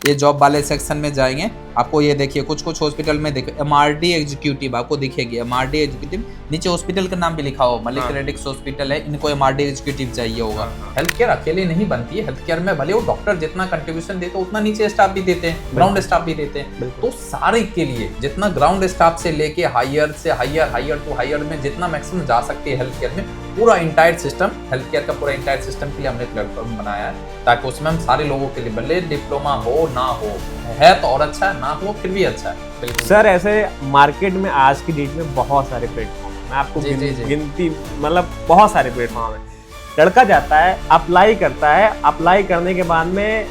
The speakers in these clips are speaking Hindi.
ये जॉब वाले सेक्शन में जाएंगे, आपको ये देखिए कुछ कुछ हॉस्पिटल में देखो MRD एग्जीक्यूटिव आपको दिखेगी, MRD एग्जीक्यूटिव, नीचे हॉस्पिटल का नाम भी लिखा हो, मलिक रेडिक्स हॉस्पिटल है, इनको MRD एग्जीक्यूटिव चाहिए होगा। हेल्थ केयर अकेले नहीं बनती है, हेल्थ केयर में भले वो डॉक्टर जितना कंट्रीब्यूशन देते हैं उतना नीचे स्टाफ भी देते हैं, ग्राउंड स्टाफ भी देते हैं। तो सारे के लिए जितना ग्राउंड स्टाफ से लेके हायर से हायर टू हायर में जितना मैक्सिमम जा सकती है हेल्थ केयर में, पूरा इंटायर सिस्टम, हेल्थ केयर का पूरा इंटायर सिस्टम के लिए हमने प्लेटफॉर्म बनाया है, ताकि उसमें हम सारे लोगों के लिए, भले डिप्लोमा हो ना हो, है तो और अच्छा है, ना हो फिर भी अच्छा है। सर ऐसे मार्केट में आज की डेट में बहुत सारे प्लेटफॉर्म, मैं आपको गिनती मतलब बहुत सारे प्लेटफॉर्म है। लड़का जाता है, अप्लाई करता है, अप्लाई करने के बाद में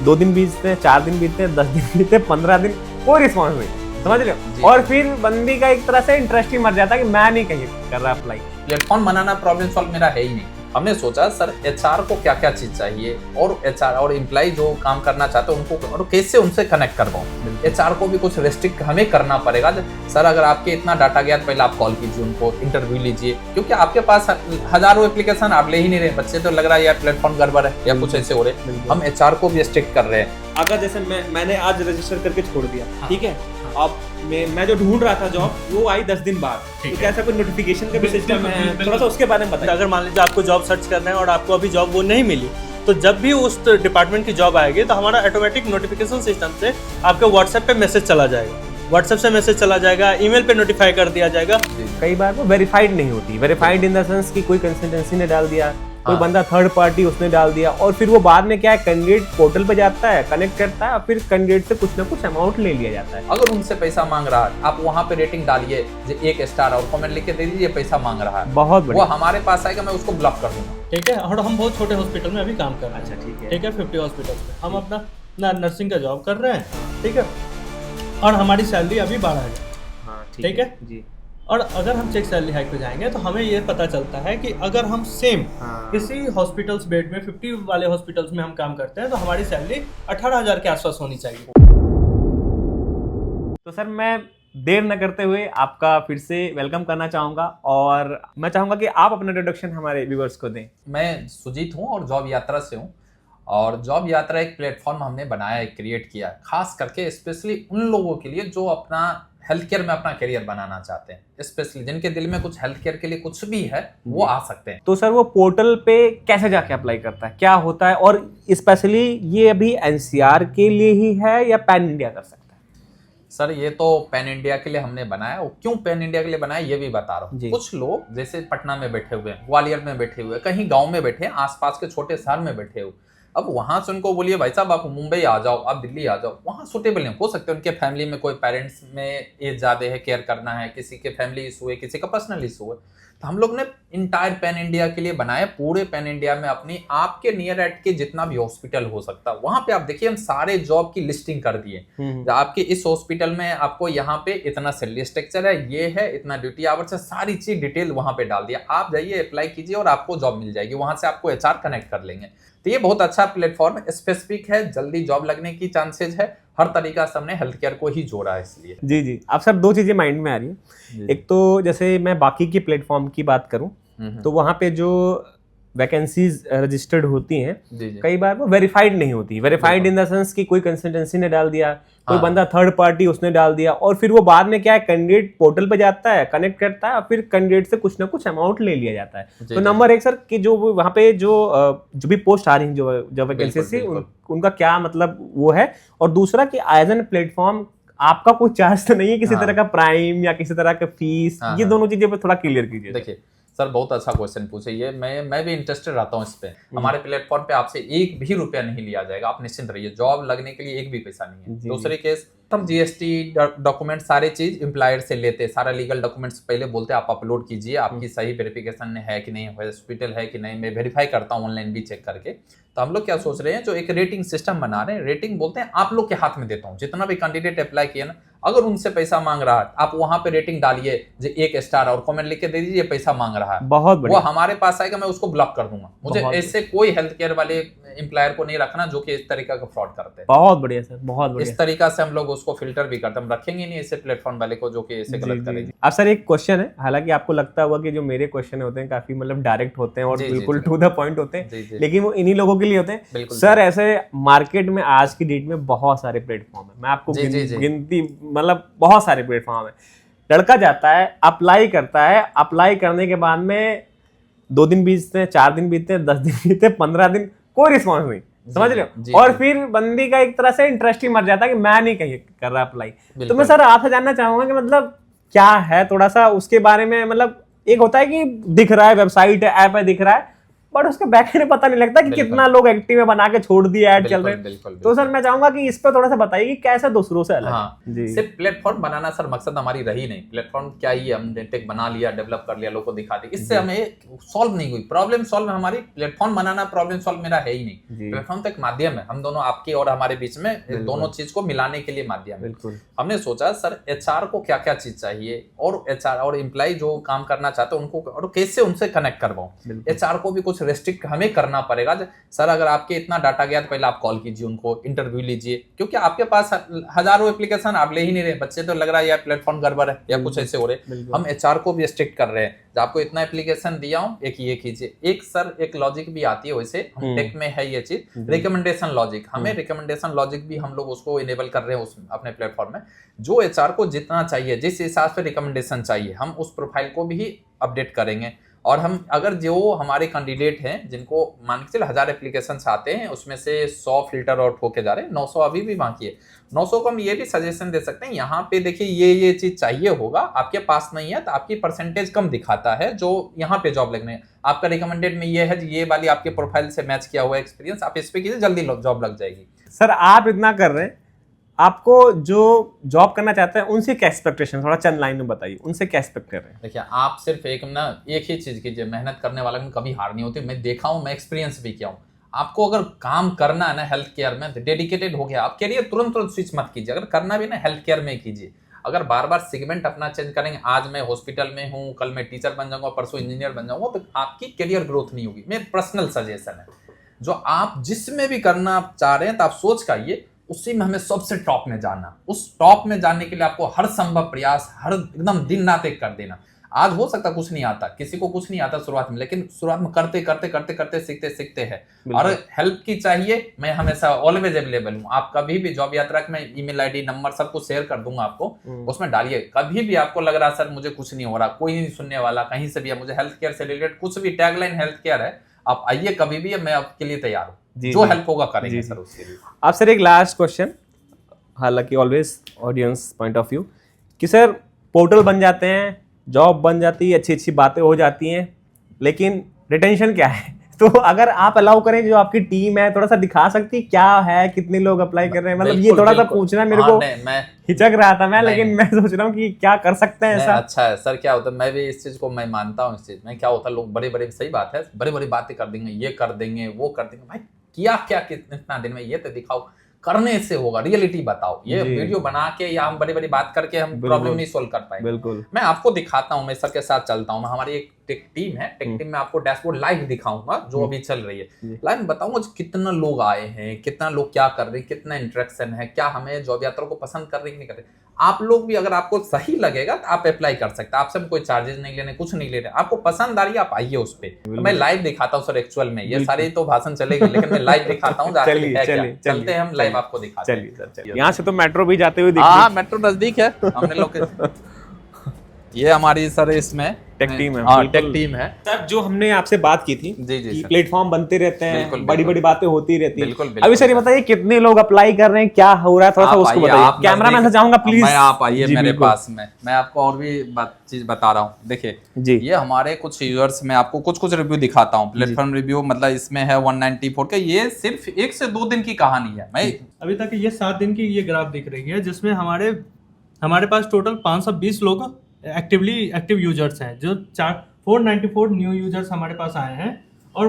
2 दिन बीतते हैं, 4 दिन बीतते हैं, 10 दिन बीतते हैं, 15 दिन, कोई रिस्पॉन्स नहीं, समझ रहे हो। और फिर बंदी का एक तरह से इंटरेस्ट ही मर जाता है कि मैं नहीं कहीं कर रहा अप्लाई। प्लेटफॉर्म बनाना प्रॉब्लम सॉल्व मेरा है ही नहीं। हमने सोचा सर एचआर को क्या क्या चीज चाहिए, और एचआर और एम्प्लॉय जो काम करना चाहते हैं उनको, और कैसे उनसे कनेक्ट करवाऊं। एचआर को भी कुछ रेस्ट्रिक्ट हमें करना पड़ेगा। सर अगर आपके इतना डाटा गया तो पहले आप कॉल कीजिए उनको, इंटरव्यू लीजिए, क्योंकि आपके पास हजारों एप्लीकेशन आप ले ही नहीं रहे, बच्चे तो लग रहा है यार प्लेटफॉर्म गड़बड़ है या कुछ ऐसे हो रहे। हम एचआर को भी स्ट्रिक्ट कर रहे हैं। अगर जैसे मैंने आज रजिस्टर करके छोड़ दिया, ठीक है, अब मैं जो ढूंढ रहा था जॉब वो आई 10 दिन बाद, ठीक है, ऐसा कोई नोटिफिकेशन का भी सिस्टम है, थोड़ा सा उसके बारे में बताइए। अगर मान लीजिए आपको जॉब सर्च करना है और आपको अभी जॉब वो नहीं मिली, तो जब भी उस डिपार्टमेंट की जॉब आएगी तो हमारा ऑटोमेटिक नोटिफिकेशन सिस्टम से आपके व्हाट्सएप पे मैसेज चला जाएगा, व्हाट्सएप से मैसेज चला जाएगा, ईमेल पे नोटिफाई कर दिया जाएगा। कई बार वो वेरीफाइड नहीं होती, वेरीफाइड इन द सेंस कि कोई कंसल्टेंसी ने डाल दिया, कोई बंदा थर्ड पार्टी उसने डाल दिया, और फिर वो बाद में क्या है, कैंडिडेट पोर्टल पे जाता है, कनेक्ट करता है, और फिर कैंडिडेट से कुछ ना कुछ अमाउंट ले लिया जाता है। अगर उनसे पैसा मांग रहा है, आप वहाँ पे रेटिंग डालिए, 1 स्टार और कमेंट लिख के दे दीजिए पैसा मांग रहा है, बहुत बढ़िया, वो हमारे पास आएगा, मैं उसको ब्लॉक कर दूंगा। ठीक है, और हम बहुत छोटे हॉस्पिटल में अभी काम कर रहे हैं। अच्छा ठीक है, ठीक है, 50 हॉस्पिटल में हम अपना नर्सिंग का जॉब कर रहे हैं, ठीक है, और हमारी सैलरी अभी 12,000, ठीक है जी। और अगर हम चेक सैलरी हाइक पे जाएंगे तो हमें ये पता चलता है कि अगर हम सेम किसी हॉस्पिटल्स बेड में 50 वाले हॉस्पिटल्स में हम काम करते हैं तो हमारी सैलरी 18,000 के आसपास होनी चाहिए। तो सर मैं देर न करते हुए आपका फिर से वेलकम करना चाहूंगा, और मैं चाहूंगा कि आप अपना इंट्रोडक्शन हमारे व्यूअर्स को दें। मैं सुजीत हूँ और जॉब यात्रा से हूँ, और जॉब यात्रा एक प्लेटफॉर्म हमने बनाया है, क्रिएट किया है, खास करके स्पेशली उन लोगों के लिए जो अपना हेल्थ केयर में अपना करियर बनाना चाहते हैं, स्पेशली जिनके दिल में कुछ हेल्थ केयर के लिए कुछ भी है, वो आ सकते हैं। तो सर वो पोर्टल पे कैसे जाके अप्लाई करता है, क्या होता है, और स्पेशली ये अभी एनसीआर के लिए ही है या पैन इंडिया कर सकता है? सर ये तो पैन इंडिया के लिए हमने बनाया, और क्यों पैन इंडिया के लिए बनाया ये भी बता रहा हूँ। कुछ लोग जैसे पटना में बैठे हुए हैं, ग्वालियर में बैठे हुए, कहीं गाँव में बैठे, आसपास के छोटे शहर में बैठे हुए, अब वहां से उनको बोलिए भाई साहब आप मुंबई आ जाओ, आप दिल्ली आ जाओ, वहां सूटेबल नहीं हो सकते। उनके फैमिली में कोई पेरेंट्स में एज ज्यादा है, केयर करना है, किसी के फैमिली इशू है, किसी का पर्सनल इशू है, तो हम लोग ने इंटायर पैन इंडिया के लिए बनाया। पूरे पैन इंडिया में अपनी आपके नियर एट के जितना भी हॉस्पिटल हो सकता है वहां पे आप देखिए, हम सारे जॉब की लिस्टिंग कर दिए। आपके इस हॉस्पिटल में आपको यहाँ पे इतना सैलरी स्ट्रक्चर है, ये है, इतना ड्यूटी आवर्स है, सारी चीज डिटेल वहां पे डाल दिया। आप जाइए अप्लाई कीजिए और आपको जॉब मिल जाएगी, वहां से आपको एचआर कनेक्ट कर लेंगे। तो ये बहुत अच्छा प्लेटफॉर्म है, स्पेसिफिक है, जल्दी जॉब लगने की चांसेस है, हर तरीका से हमने हेल्थ केयर को ही जोड़ा है इसलिए। जी जी। अब सर 2 चीजें माइंड में आ रही है, एक तो जैसे मैं बाकी की प्लेटफॉर्म की बात करूं तो वहां पे जो वैकेंसीज रजिस्टर्ड होती हैं, कई बार वो वेरीफाइड नहीं होती, वेरीफाइड इन द सेंस कि कोई कंसल्टेंसी ने डाल दिया, कोई बंदा थर्ड पार्टी उसने डाल दिया, और फिर वो बाद में क्या है, कैंडिडेट पोर्टल पे जाता है, कनेक्ट करता है, और फिर कैंडिडेट से कुछ ना कुछ अमाउंट ले लिया जाता है। तो नंबर 1 सर कि जो वहाँ पे जो भी पोस्ट आ रही है, जो वैकेंसी उनका क्या मतलब वो है, और दूसरा कि एज एन प्लेटफॉर्म आपका कोई चार्ज तो नहीं है किसी तरह का, प्राइम या किसी तरह का फीस, ये दोनों चीजें पे थोड़ा क्लियर कीजिए। देखिए सर बहुत अच्छा क्वेश्चन पूछे, ये मैं भी इंटरेस्टेड रहता हूँ इस पे। हमारे प्लेटफॉर्म पे आपसे 1 भी रुपया नहीं लिया जाएगा, आप निश्चिंत रहिए, जॉब लगने के लिए 1 भी पैसा नहीं है। दूसरे केस हम जीएसटी डॉक्यूमेंट सारे चीज एम्प्लॉयर से लेते, सारा लीगल डॉक्यूमेंट्स पहले बोलते हैं आप अपलोड कीजिए, आपकी सही वेरिफिकेशन है कि नहीं, हॉस्पिटल है कि नहीं, मैं वेरीफाई करता हूँ ऑनलाइन भी चेक करके। तो हम लोग क्या सोच रहे हैं, जो एक रेटिंग सिस्टम बना रहे हैं, रेटिंग बोलते हैं आप लोग के हाथ में देता हूँ, जितना भी कैंडिडेट अप्लाई किया ना, अगर उनसे पैसा मांग रहा है, आप वहां पे रेटिंग डालिए, 1 स्टार और कमेंट लिख के दे दीजिए पैसा मांग रहा है, बहुत बढ़िया, वो हमारे पास आएगा, मैं उसको ब्लॉक कर दूंगा। मुझे ऐसे कोई हेल्थ केयर वाले एम्प्लॉयर को नहीं रखना जो कि इस तरीका का फ्रॉड करते हैं। बहुत बढ़िया सर, बहुत बढ़िया। इस तरीका से हम लोग उसको फिल्टर भी करते हैं, हम रखेंगे नहीं ऐसे प्लेटफॉर्म वाले को जो कि ऐसे गलत करेंगे। अब सर एक क्वेश्चन है, हालांकि आपको लगता होगा कि जो मेरे क्वेश्चन होते हैं काफी मतलब डायरेक्ट होते हैं और बिल्कुल टू द पॉइंट होते हैं, लेकिन वो इन्हीं लोगों के लिए होते हैं। सर ऐसे मार्केट में आज की डेट में बहुत सारे प्लेटफॉर्म है, मैं आपको गिनती मतलब बहुत सारे प्लेटफॉर्म है। लड़का जाता है, अप्लाई करता है, अप्लाई करने के बाद में 2 दिन बीतते हैं, 4 दिन बीतते हैं, 10 दिन बीतते हैं, 15 दिन, कोई रिस्पॉन्स नहीं, समझ रहे हो। और फिर बंदी का एक तरह से इंटरेस्ट ही मर जाता है कि मैं नहीं कहीं कर रहा अप्लाई। तो मैं सर आपसे जानना चाहूंगा कि मतलब क्या है थोड़ा सा उसके बारे में, मतलब एक होता है कि दिख रहा है वेबसाइट है, ऐप है, दिख रहा है, बट उसके बैक में पता नहीं लगता कि कितना लोग एक्टिव है, बना के छोड़ दिए, ऐड चल रहे हैं। तो सर मैं चाहूंगा कि इस पर थोड़ा सा बताइए कि कैसे दूसरों से अलग। हाँ, सिर्फ प्लेटफॉर्म बनाना सर मकसद हमारी रही नहीं। प्लेटफॉर्म क्या ही हमने टेक बना लिया, डेवलप कर लिया, लोगों को दिखा दिया, इससे हमें सॉल्व नहीं हुई प्रॉब्लम। सॉल्व हमारी प्लेटफॉर्म बनाना, प्रॉब्लम सॉल्व मेरा है ही नहीं। प्लेटफॉर्म तो एक माध्यम है, हम दोनों आपके और हमारे बीच में दोनों चीज को मिलाने के लिए माध्यम है। हमने सोचा सर एचआर को क्या क्या चीज चाहिए और एचआर और एम्प्लॉय जो काम करना चाहते हैं उनको और कैसे उनसे कनेक्ट करवाऊं। एचआर को भी कुछ रेस्ट्रिक्ट हमें करना पड़ेगा। सर अगर आपके इतना डाटा गया तो पहले आप कॉल कीजिए, उनको इंटरव्यू लीजिए, क्योंकि आपके पास हजारों एप्लीकेशन आप ले ही नहीं रहे। बच्चे तो लग रहा है यार प्लेटफॉर्म गड़बड़ है या कुछ ऐसे हो रहे। हम एचआर को भी स्ट्रिक्ट कर रहे हैं, जब आपको इतना एप्लीकेशन दिया हूं एक ये कीजिए। एक सर एक लॉजिक भी आती है, वैसे हम टेक में है ये चीज, रिकमेंडेशन लॉजिक। हमें रिकमेंडेशन लॉजिक भी हम लोग उसको इनेबल कर रहे हैं उस अपने प्लेटफॉर्म में। जो एचआर को जितना चाहिए, जिस हिसाब से रिकमेंडेशन चाहिए, हम उस प्रोफाइल को भी अपडेट करेंगे। और हम अगर जो हमारे कैंडिडेट हैं जिनको मान के चलिए 1000 एप्लीकेशन आते हैं, उसमें से 100 फिल्टर आउट होके जा रहे हैं, 900 अभी भी बाकी है। 900 को हम ये भी सजेशन दे सकते हैं, यहाँ पे देखिए ये चीज चाहिए होगा, आपके पास नहीं है तो आपकी परसेंटेज कम दिखाता है जो यहाँ पे जॉब लगने है। आपका रिकमेंडेड में ये है, ये वाली आपके प्रोफाइल से मैच किया हुआ एक्सपीरियंस, आप इस पे कीजिए, जल्दी जॉब लग जाएगी। सर आप इतना कर रहे हैं, आपको जो जॉब करना चाहते हैं उनसे क्या एक्सपेक्टेशन, थोड़ा चंद लाइन में बताइए, उनसे क्या एक्सपेक्ट कर रहे हैं? देखिए आप सिर्फ एक ही चीज कीजिए, मेहनत करने वाला में कभी हार नहीं होती। मैं देखा हूं, मैं एक्सपीरियंस भी किया हूं। आपको अगर काम करना है ना हेल्थ केयर में, तो डेडिकेटेड हो गया, आप करियर तुरंत स्विच मत कीजिए। अगर करना भी ना हेल्थ केयर में कीजिए। अगर बार बार सेगमेंट अपना चेंज करेंगे, आज मैं हॉस्पिटल में हूँ, कल मैं टीचर बन जाऊंगा, परसों इंजीनियर बन जाऊंगा, तो आपकी करियर ग्रोथ नहीं होगी। मेरा पर्सनल सजेशन है, जो आप जिसमें भी करना आप चाह रहे हैं तो आप सोच करिए उसी में हमें सबसे टॉप में जाना। उस टॉप में जाने के लिए आपको हर संभव प्रयास, हर एकदम दिन रात एक कर देना। आज हो सकता कुछ नहीं आता, किसी को कुछ नहीं आता शुरुआत में, लेकिन शुरुआत में करते करते करते करते सीखते हैं। और हेल्प की चाहिए, मैं हमेशा ऑलवेज अवेलेबल हूँ। आप कभी भी जॉब यात्रा में ईमेल आईडी नंबर सब कुछ शेयर कर दूंगा आपको, उसमें डालिए। कभी भी आपको लग रहा सर मुझे कुछ नहीं हो रहा, कोई नहीं सुनने वाला, कहीं से भी है, मुझे हेल्थ केयर से रिलेटेड कुछ भी, टैगलाइन हेल्थ केयर है, आप आइए कभी भी, मैं आपके लिए तैयार हूँ। जो हेल्प होगा करेंगे सर उसके लिए। आप सर एक लास्ट क्वेश्चन, हालांकि always audience point of view, कि सर पोर्टल बन जाते हैं, जॉब बन जाती है, अच्छी अच्छी बातें हो जाती हैं, लेकिन रिटेंशन क्या है? तो अगर आप अलाउ करें, जो आपकी टीम है थोड़ा सा दिखा सकती क्या है, कितने लोग अप्लाई कर रहे हैं, मतलब ये थोड़ा सा पूछना मेरे को हिचक रहा था मैं, लेकिन मैं सोच रहा हूँ कि क्या कर सकते हैं ऐसा। अच्छा है सर, क्या होता है, मैं भी इस चीज को मैं मानता हूँ। इस चीज में क्या होता है, लोग बड़े बड़े, सही बात है, बड़े बड़ी बातें कर देंगे, ये कर देंगे, वो कर देंगे। भाई किया क्या कितना दिन में, ये तो दिखाओ, करने से होगा, रियलिटी बताओ। ये वीडियो बना के या हम बड़ी बड़ी बात करके हम प्रॉब्लम नहीं सोल्व कर पाएंगे। बिल्कुल, मैं आपको दिखाता हूँ, मैं सबके साथ चलता हूँ। हमारी एक टेक टीम है, टेक टीम में आपको डैशबोर्ड लाइव दिखाऊंगा जो अभी चल रही है। लाइव बताऊंगा कितना लोग आए हैं, कितना लोग क्या कर रहे हैं, कितना इंटरेक्शन है, क्या हमें जॉब यात्रा को पसंद कर रहे हैं कि नहीं कर रहे। आप लोग भी अगर आपको सही लगेगा तो आप अप्लाई कर सकते हैं। आपसे हम कोई चार्जेस नहीं लेने, कुछ नहीं ले रहे। आपको पसंद आ रही है, आप आइए उस पर। तो मैं लाइव दिखाता हूँ सर, एक्चुअल में ये सारी तो भाषण चलेगी, लेकिन मैं लाइव दिखाता हूँ। चलते हैं हम लाइव, आपको दिखाते हैं। यहाँ से तो मेट्रो भी जाते हुए, हाँ मेट्रो नजदीक है हमने लोग। ये हमारी सर इसमें टेक टीम है। हाँ टेक टीम है सर। जो हमने आपसे बात की थी कि प्लेटफॉर्म बनते रहते हैं, बड़ी बड़ी बातें होती रहती हैं। बिल्कुल। अभी सर ये बताइए कितने लोग अप्लाई कर रहे हैं, क्या हो रहा है, थोड़ा सा उसको बताइए। कैमरा मैन से चाहूंगा प्लीज, मैं आप आइए मेरे पास में, मैं आपको और भी चीज बता रहा हूँ। देखिए जी, ये हमारे कुछ यूजर्स में आपको कुछ रिव्यू दिखाता हूँ। प्लेटफॉर्म रिव्यू मतलब इसमें है 194 के। ये सिर्फ 1 से 2 दिन की कहानी है। मैं अभी तक ये 7 दिन की ये ग्राफ दिख रही है, जिसमें हमारे पास टोटल 520 लोग एक्टिव यूजर्स हैं। जो 494 न्यू यूजर्स हमारे पास आए हैं, और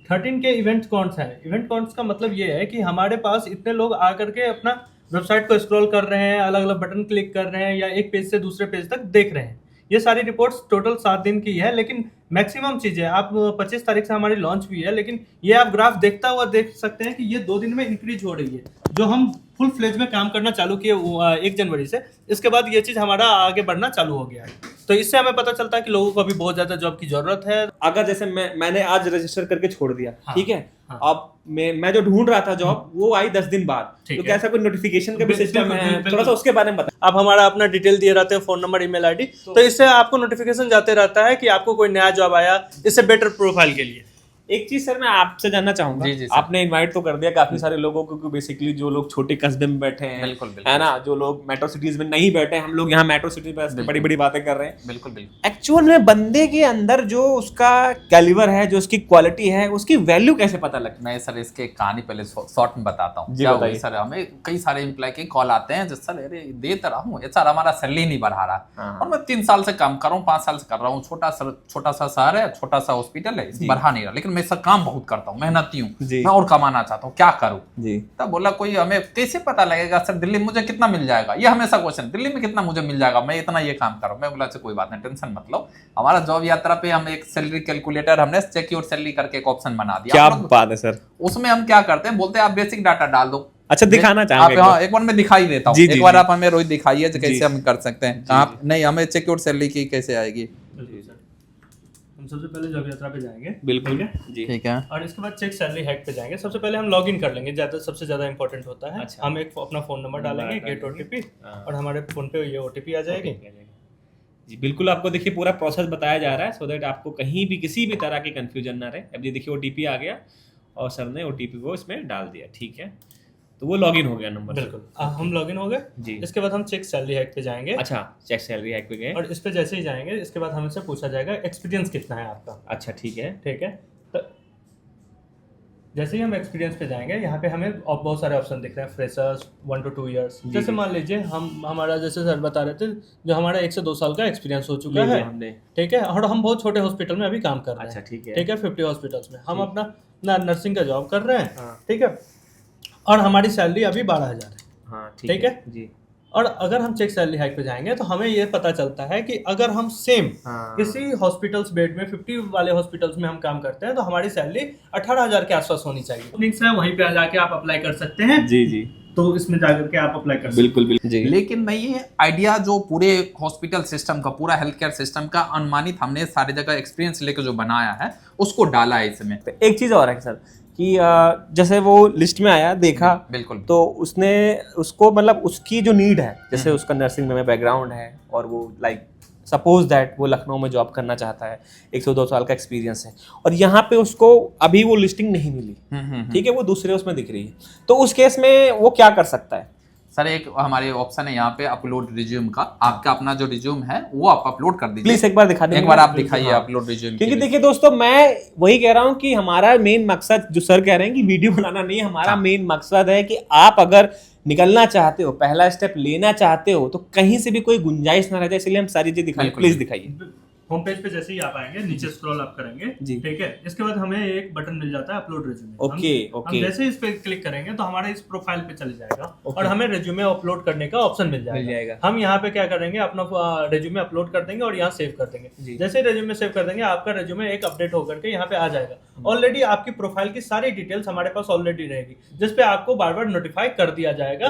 13 के इवेंट काउंट्स हैं। इवेंट काउंट्स का मतलब ये है कि हमारे पास इतने लोग आकर के अपना वेबसाइट को स्क्रॉल कर रहे हैं, अलग अलग बटन क्लिक कर रहे हैं, या एक पेज से दूसरे पेज तक देख रहे हैं। ये सारी रिपोर्ट्स टोटल 7 दिन की है, लेकिन मैक्सिमम चीजें आप 25 तारीख से हमारी लॉन्च भी है, लेकिन ये आप ग्राफ देखता हुआ देख सकते हैं कि ये 2 दिन में इंक्रीज हो रही है। जो हम फुल फ्लेज में काम करना चालू किए 1 जनवरी से, इसके बाद ये चीज हमारा आगे बढ़ना चालू हो गया है। तो इससे हमें पता चलता है कि लोगों को अभी बहुत ज्यादा जॉब की जरूरत है। अगर जैसे मैंने आज रजिस्टर करके छोड़ दिया, हाँ, ठीक है, हाँ, अब मैं जो ढूंढ रहा था जॉब वो आई 10 दिन बाद, तो क्या ऐसा कोई नोटिफिकेशन का भी सिस्टम है? थोड़ा सा उसके बारे में बता। आप हमारा अपना डिटेल दिए रहते हैं, फोन नंबर, ईमेल आईडी, तो इससे आपको नोटिफिकेशन जाते रहता है कि आपको कोई नया जॉब आया, इससे बेटर प्रोफाइल के लिए। एक चीज सर मैं आपसे जानना चाहूंगा, जी, आपने इनवाइट तो कर दिया काफी सारे लोगों को, बेसिकली जो लोग छोटे कस्बे में बैठे हैं, बिल्कुल, है ना, जो लोग मेट्रो सिटीज में नहीं बैठे हैं, हम लोग यहाँ मेट्रो सिटी में बड़ी बड़ी बातें कर रहे हैं। बिल्कुल बिल्कुल। एक्चुअल में बंदे के अंदर जो उसका कैलिबर है, जो उसकी क्वालिटी है, उसकी वैल्यू कैसे पता लगता है? मैं सर इसके कहानी पहले शॉर्ट में बताता हूँ। जी, क्या बताइए। हुआ सर, हमें कई सारे एम्प्लॉय के कॉल आते हैं, जिस सर अरे दे तो रहा हूँ, सर हमारा सैलरी नहीं बढ़ा रहा, और मैं 3 साल से काम कर रहा हूँ, 5 साल से कर रहा हूँ, छोटा सा शहर है, छोटा सा हॉस्पिटल है, बढ़ा नहीं रहा, लेकिन मैं सब काम बहुत करता हूँ, मेहनती हूँ, मैं और कमाना चाहता हूँ, क्या करूँ? तब बोला कोई हमें कैसे पता लगेगा सर दिल्ली में मुझे कितना मिल जाएगा? ये हमेशा क्वेश्चन, दिल्ली में कितना मुझे मिल जाएगा, मैं इतना ये काम कर रहा हूँ। मैं बोला कोई बात नहीं, टेंशन मत लो, हमारा जॉब यात्रा पे हम एक सैलरी कैलकुलेटर, हमने चेक योर सैलरी करके एक ऑप्शन बना दिया। क्या बात है सर। उसमें हम क्या करते हैं, बोलते हैं आप बेसिक डाटा डाल दो। अच्छा, दिखाना चाहेंगे? हाँ, एक बार मैं दिखाई देता हूँ, एक बार आप हमें रोज दिखाइए कैसे हम कर सकते हैं। आप नहीं, हमें चेक योर सैलरी की कैसे आएगी? हम सबसे पहले जॉब यात्रा पे जाएंगे। बिल्कुल जी, ठीक है। और इसके बाद चेक सैलरी हैक पे जाएंगे। सबसे पहले हम लॉगिन कर लेंगे, सबसे ज्यादा इंपॉर्टेंट होता है। अच्छा। हम एक अपना फोन नंबर डालेंगे, गेट ओटीपी, और हमारे फोन पे ये ओटीपी आ जाएगी। जी बिल्कुल, आपको देखिए पूरा प्रोसेस बताया जा रहा है, सो दैट आपको कहीं भी किसी भी तरह की कंफ्यूजन ना रहे। अब ये देखिए ओटीपी आ गया और सर ने ओटीपी को इसमें डाल दिया, ठीक है, तो वो लॉगिन हो गया नंबर। बिल्कुल, हम लॉगिन हो गए जी। इसके बाद हम चेक सैलरी हैक पे जाएंगे। अच्छा, चेक सैलरी हैक पे गए, और इस पे जैसे ही जाएंगे, इसके बाद हमसे पूछा जाएगा एक्सपीरियंस कितना है आपका। अच्छा, ठीक है, ठीक है। तो जैसे ही हम एक्सपीरियंस पे जाएंगे, यहाँ पे हमें बहुत सारे ऑप्शन दिख रहे हैं, फ्रेशर्स, 1 to 2 years। जैसे मान लीजिए हमारा जैसे सर बता रहे थे, जो हमारा 1 से 2 साल का एक्सपीरियंस हो चुका है हमने, ठीक है, और हम बहुत छोटे हॉस्पिटल में अभी काम कर रहे हैं। अच्छा, ठीक है, 50 हॉस्पिटल्स में हम अपना नर्सिंग का जॉब कर रहे हैं, ठीक है, और हमारी सैलरी अभी 12,000 है। हाँ, ठीक है जी। और अगर हम चेक सैलरी हाइक पे जाएंगे तो हमें ये पता चलता है कि अगर हम सेम किसी हॉस्पिटल्स बेड में 50 वाले हॉस्पिटल्स में हम काम करते हैं तो हमारी सैलरी 18,000 के आसपास होनी चाहिए। लिंक्स है, वहीं पे जाके आप अप्लाई कर सकते हैं। जी जी, तो इसमें जाकर के आप अप्लाई कर सकते हैं। बिल्कुल बिल्कुल जी। लेकिन मैं ये आइडिया जो पूरे हॉस्पिटल सिस्टम का, पूरा हेल्थ केयर सिस्टम का अनुमानित हमने सारी जगह एक्सपीरियंस लेकर जो बनाया है उसको डाला है इसमें। एक चीज और है सर कि जैसे वो लिस्ट में आया, देखा, बिल्कुल, तो उसने उसको मतलब उसकी जो नीड है, जैसे उसका नर्सिंग में बैकग्राउंड है और वो लाइक सपोज दैट वो लखनऊ में जॉब करना चाहता है, 102 साल का एक्सपीरियंस है, और यहाँ पे उसको अभी वो लिस्टिंग नहीं मिली, ठीक है, वो दूसरे उसमें दिख रही है, तो उस केस में वो क्या कर सकता है? सर एक हमारे ऑप्शन है यहाँ पे अपलोड रिज्यूम का, आपका अपना जो रिज्यूम है वो आप अपलोड कर दीजिए। प्लीज एक बार दिखा दीजिए, एक बार आप दिखाइए अपलोड रिज्यूम। क्योंकि देखिए दोस्तों, मैं वही कह रहा हूँ कि हमारा मेन मकसद, जो सर कह रहे हैं कि वीडियो बनाना नहीं, हमारा मेन मकसद है कि आप अगर निकलना चाहते हो, पहला स्टेप लेना चाहते हो, तो कहीं से भी कोई गुंजाइश ना रह जाए, इसलिए हम सारी चीज दिखाएं। प्लीज दिखाइए। होम पेज पे जैसे ही आप आएंगे, नीचे स्क्रॉल अप करेंगे, ठीक है, इसके बाद हमें एक बटन मिल जाता है अपलोड रिज्यूमे। ओके। हम जैसे इस पे क्लिक करेंगे तो हमारे इस प्रोफाइल पे चले जाएगा और हमें रिज्यूमे अपलोड करने का ऑप्शन मिल जाएगा। हम यहाँ पे क्या करेंगे, अपना रिज्यूमे अपलोड कर देंगे और यहाँ सेव कर देंगे। जैसे रिज्यूमे सेव कर देंगे, आपका रिज्यूमे एक अपडेट होकर के यहाँ पे आ जाएगा। ऑलरेडी आपकी प्रोफाइल की सारी डिटेल्स हमारे पास ऑलरेडी रहेगी, जिसपे आपको बार बार नोटिफाई कर दिया जाएगा।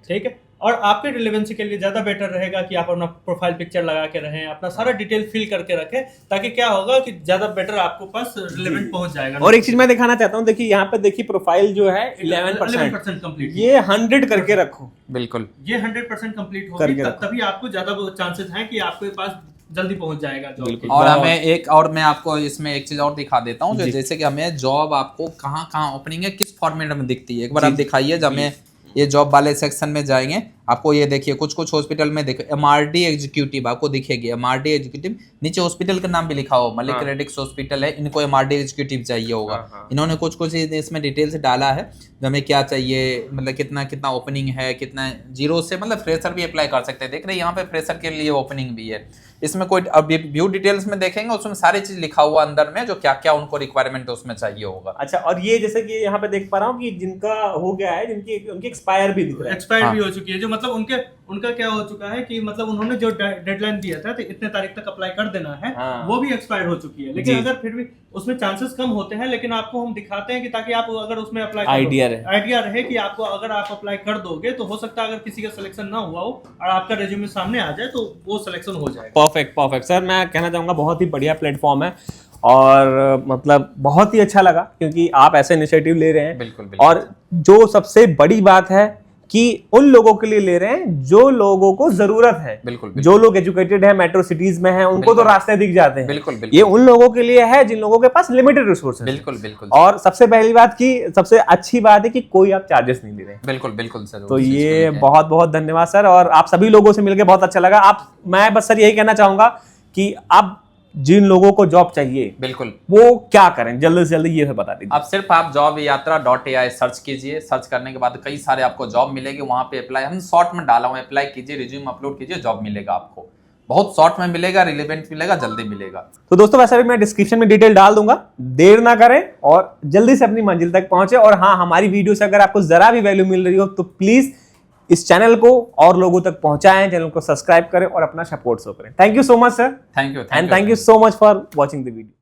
ठीक है, और आपके रिलेवेंसी के लिए ज्यादा बेटर रहेगा कि आप अपना प्रोफाइल पिक्चर लगा के रहें, अपना सारा डिटेल फिल करके रखें, ताकि क्या होगा कि ज्यादा बेटर आपको पास रिलेवेंट पहुंच जाएगा। और एक चीज मैं दिखाना चाहता हूँ, देखिए यहाँ पे देखिए प्रोफाइल जो है 11% कंप्लीट, ये 100 करके रखो। बिल्कुल, ये 100% कंप्लीट होगी, तभी आपको ज्यादा चांसेस हैं कि आपके पास जल्दी पहुंच जाएगा जॉब। और हमें एक और, मैं आपको इसमें एक चीज और दिखा देता हूँ, जैसे कि हमें जॉब आपको कहाँ कहाँ ओपनिंग है, किस फॉर्मेट में दिखती है, एक बार आप दिखाइए। जब हमें ये जॉब वाले सेक्शन में जाएंगे, आपको ये देखिए कुछ हॉस्पिटल में देखो एमआरडी एग्जीक्यूटिव आपको दिखेगी, एमआरडी एग्जीक्यूटिव, नीचे हॉस्पिटल का नाम भी लिखा हो, मलिक रेडिक्स हॉस्पिटल है, इनको एमआरडी एग्जीक्यूटिव चाहिए होगा। इन्होंने कुछ इसमें डिटेल्स डाला है, हमें क्या चाहिए, मतलब कितना ओपनिंग है, कितना जीरो से, मतलब फ्रेशर भी अप्लाई कर सकते हैं। देख रहे हैं यहाँ पे फ्रेशर के लिए ओपनिंग भी है। इसमें कोई अब व्यू डिटेल्स में देखेंगे, उसमें सारी चीज लिखा हुआ अंदर में, जो क्या क्या उनको रिक्वायरमेंट उसमें चाहिए होगा। अच्छा, और ये जैसे कि यहाँ पे देख पा रहा हूँ कि जिनका हो गया है, उनकी एक्सपायर भी दिख रहा है, एक्सपायर भी हो चुकी है, जो मतलब उनका क्या हो चुका है कि मतलब उन्होंने जो डेडलाइन दिया था तो इतने तारीख तक अप्लाई कर देना है, वो भी एक्सपायर हो चुकी है। लेकिन अगर फिर भी उसमें चांसेस कम होते हैं, लेकिन आपको हम दिखाते हैं कि ताकि आप अगर उसमें अप्लाई आइडिया रहे कि आपको अगर आप अप्लाई कर दोगे तो हो सकता है अगर किसी का सिलेक्शन ना हुआ हो और आपका रिज्यूमे सामने आ जाए तो वो सिलेक्शन हो जाएगा। परफेक्ट सर, मैं कहना चाहूंगा बहुत ही बढ़िया प्लेटफॉर्म है और मतलब बहुत ही अच्छा लगा क्योंकि आप ऐसे इनिशिएटिव ले रहे हैं। बिल्कुल। और जो सबसे बड़ी बात है कि उन लोगों के लिए ले रहे हैं जो लोगों को जरूरत है। बिल्कुल। जो लोग एजुकेटेड है, मेट्रो सिटीज में है, उनको तो रास्ते दिख जाते हैं। बिल्कुल। ये उन लोगों के लिए है जिन लोगों के पास लिमिटेड रिसोर्सेज। बिल्कुल। और सबसे पहली बात की सबसे अच्छी बात है कि कोई आप चार्जेस नहीं ले रहे हैं। बिल्कुल सर। तो ये बहुत बहुत धन्यवाद सर, और आप सभी लोगों से मिलकर बहुत अच्छा लगा। मैं बस सर यही कहना चाहूंगा कि आप जिन लोगों को जॉब चाहिए बिल्कुल वो क्या करें, जल्दी से जल्दी ये बता दीजिए। अब सिर्फ आप जॉब यात्रा .ai सर्च कीजिए। सर्च करने के बाद कई सारे आपको जॉब मिलेगी, वहां पे अप्लाई, हम शॉर्ट में डाला हूं, अप्लाई कीजिए, रिज्यूम अपलोड कीजिए, जॉब मिलेगा आपको। बहुत शॉर्ट में मिलेगा, रिलेवेंट मिलेगा, जल्दी मिलेगा। तो दोस्तों वैसे भी मैं डिस्क्रिप्शन में डिटेल डाल दूंगा, देर ना करें और जल्दी से अपनी मंजिल तक पहुंचे। और हाँ, हमारी वीडियो से अगर आपको जरा भी वैल्यू मिल रही हो तो प्लीज इस चैनल को और लोगों तक पहुंचाएं, चैनल को सब्सक्राइब करें और अपना सपोर्ट शो करें। Thank you so much sir. Thank you and thank you so much for watching the video.